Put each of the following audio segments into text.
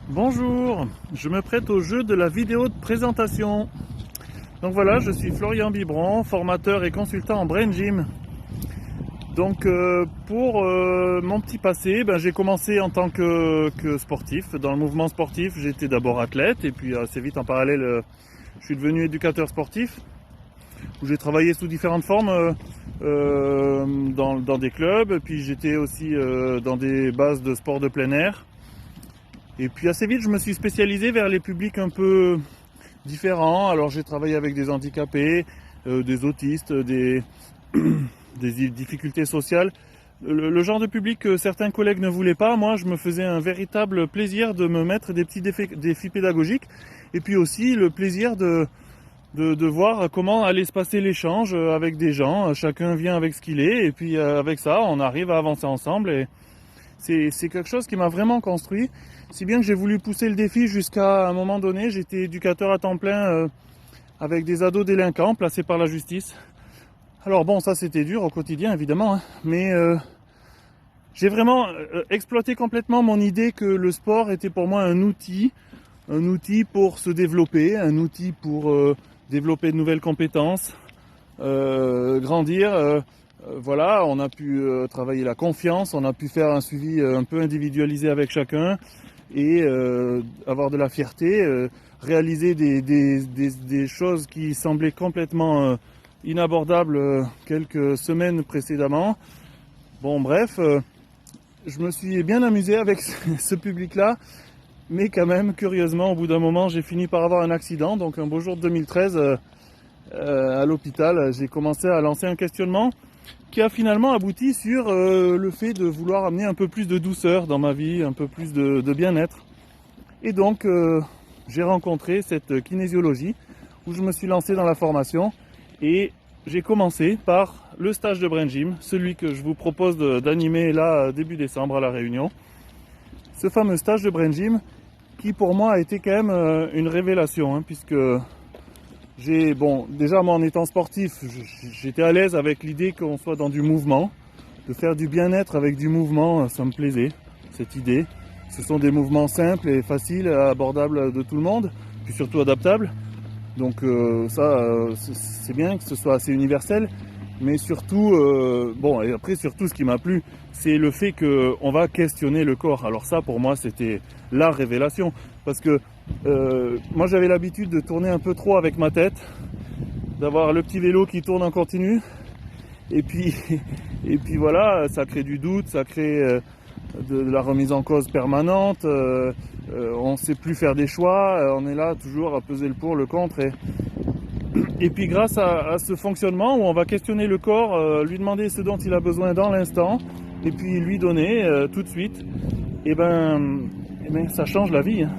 Bonjour, je me prête au jeu de la vidéo de présentation. Donc voilà, je suis Florian Bibron, formateur et consultant en Brain Gym. Donc pour mon petit passé, j'ai commencé en tant que sportif. Dans le mouvement sportif, j'étais d'abord athlète et puis assez vite en parallèle, je suis devenu éducateur sportif. Où j'ai travaillé sous différentes formes dans des clubs. Puis j'étais aussi dans des bases de sport de plein air. Et puis assez vite, je me suis spécialisé vers les publics un peu différents. Alors j'ai travaillé avec des handicapés, des autistes, des difficultés sociales. Le genre de public que certains collègues ne voulaient pas, moi je me faisais un véritable plaisir de me mettre des petits défis pédagogiques. Et puis aussi le plaisir de voir comment allait se passer l'échange avec des gens. Chacun vient avec ce qu'il est et puis avec ça, on arrive à avancer ensemble. Et c'est quelque chose qui m'a vraiment construit. Si bien que j'ai voulu pousser le défi jusqu'à un moment donné, j'étais éducateur à temps plein avec des ados délinquants placés par la justice. Alors bon, ça c'était dur au quotidien évidemment, hein, mais j'ai vraiment exploité complètement mon idée que le sport était pour moi un outil pour se développer, un outil pour développer de nouvelles compétences, grandir. Voilà, on a pu travailler la confiance, on a pu faire un suivi un peu individualisé avec chacun et avoir de la fierté, réaliser des choses qui semblaient complètement inabordables quelques semaines précédemment. Bon bref, je me suis bien amusé avec ce public-là, mais quand même, curieusement, au bout d'un moment, j'ai fini par avoir un accident. Donc un beau jour de 2013, à l'hôpital, j'ai commencé à lancer un questionnement qui a finalement abouti sur le fait de vouloir amener un peu plus de douceur dans ma vie, un peu plus de bien-être. Et donc, j'ai rencontré cette kinésiologie où je me suis lancé dans la formation et j'ai commencé par le stage de Brain Gym, celui que je vous propose d'animer là début décembre à La Réunion. Ce fameux stage de Brain Gym qui pour moi a été quand même une révélation, hein, puisque déjà moi en étant sportif, j'étais à l'aise avec l'idée qu'on soit dans du mouvement, de faire du bien-être avec du mouvement, ça me plaisait, cette idée. Ce sont des mouvements simples et faciles, abordables de tout le monde, puis surtout adaptables. Donc c'est bien que ce soit assez universel, mais surtout, et après surtout ce qui m'a plu, c'est le fait qu'on va questionner le corps. Alors ça pour moi c'était la révélation, parce que moi j'avais l'habitude de tourner un peu trop avec ma tête, d'avoir le petit vélo qui tourne en continu, et puis voilà, ça crée du doute, ça crée de la remise en cause permanente, on ne sait plus faire des choix, on est là toujours à peser le pour, le contre, et puis grâce à ce fonctionnement où on va questionner le corps, lui demander ce dont il a besoin dans l'instant, et puis lui donner tout de suite, et ça change la vie, hein.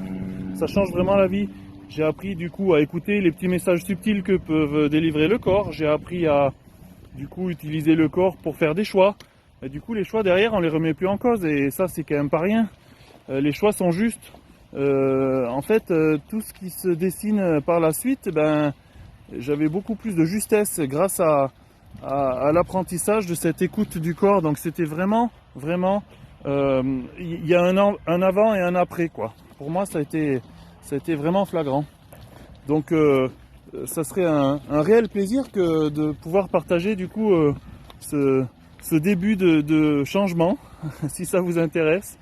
Ça change vraiment la vie. J'ai appris du coup à écouter les petits messages subtils que peuvent délivrer le corps. J'ai appris à du coup utiliser le corps pour faire des choix. Et du coup les choix derrière on les remet plus en cause et ça c'est quand même pas rien. Les choix sont justes. En fait tout ce qui se dessine par la suite, j'avais beaucoup plus de justesse grâce à l'apprentissage de cette écoute du corps. Donc c'était vraiment il y a un avant et un après quoi. Pour moi ça a été vraiment flagrant. Donc ça serait un réel plaisir que de pouvoir partager du coup ce début de changement si ça vous intéresse.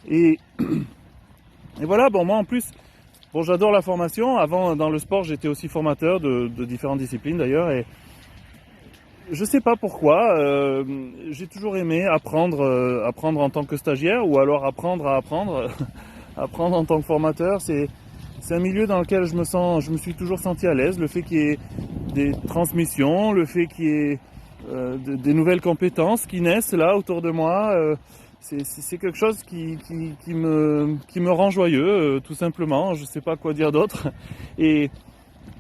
Et voilà, moi en plus, j'adore la formation. Avant dans le sport j'étais aussi formateur de différentes disciplines d'ailleurs, et je sais pas pourquoi, j'ai toujours aimé apprendre en tant que stagiaire, ou alors apprendre à apprendre, apprendre en tant que formateur. C'est un milieu dans lequel je me suis toujours senti à l'aise. Le fait qu'il y ait des transmissions, le fait qu'il y ait des nouvelles compétences qui naissent là autour de moi, c'est quelque chose qui me rend joyeux, tout simplement. Je sais pas quoi dire d'autre. Et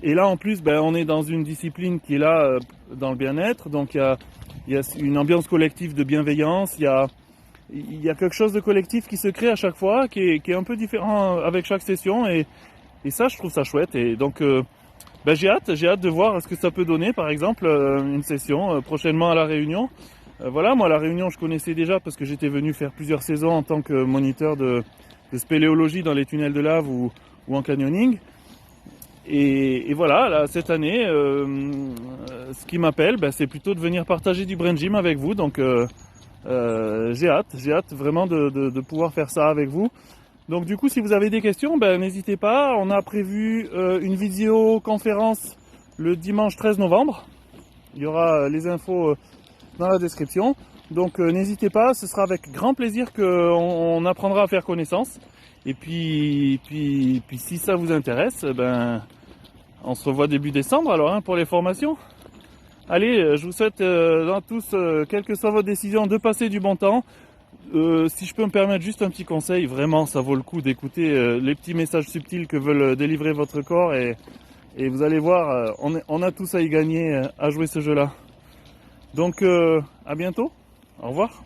là en plus, on est dans une discipline qui est là dans le bien-être, donc il y a une ambiance collective de bienveillance, il y a quelque chose de collectif qui se crée à chaque fois, qui est un peu différent avec chaque session, et ça je trouve ça chouette. Et donc j'ai hâte de voir ce que ça peut donner, par exemple une session prochainement à La Réunion. Voilà, moi La Réunion je connaissais déjà parce que j'étais venu faire plusieurs saisons en tant que moniteur de spéléologie dans les tunnels de lave ou en canyoning. Et voilà, là, cette année, ce qui m'appelle, c'est plutôt de venir partager du brain gym avec vous. Donc j'ai hâte vraiment de pouvoir faire ça avec vous. Donc du coup, si vous avez des questions, n'hésitez pas. On a prévu une visioconférence le dimanche 13 novembre. Il y aura les infos dans la description. Donc n'hésitez pas, ce sera avec grand plaisir qu'on apprendra à faire connaissance. Et puis si ça vous intéresse, on se revoit début décembre alors pour les formations. Allez, je vous souhaite dans tous, quelle que soit votre décision, de passer du bon temps. Si je peux me permettre juste un petit conseil, vraiment ça vaut le coup d'écouter les petits messages subtils que veulent délivrer votre corps et vous allez voir, on a tous à y gagner à jouer ce jeu-là. Donc à bientôt, au revoir.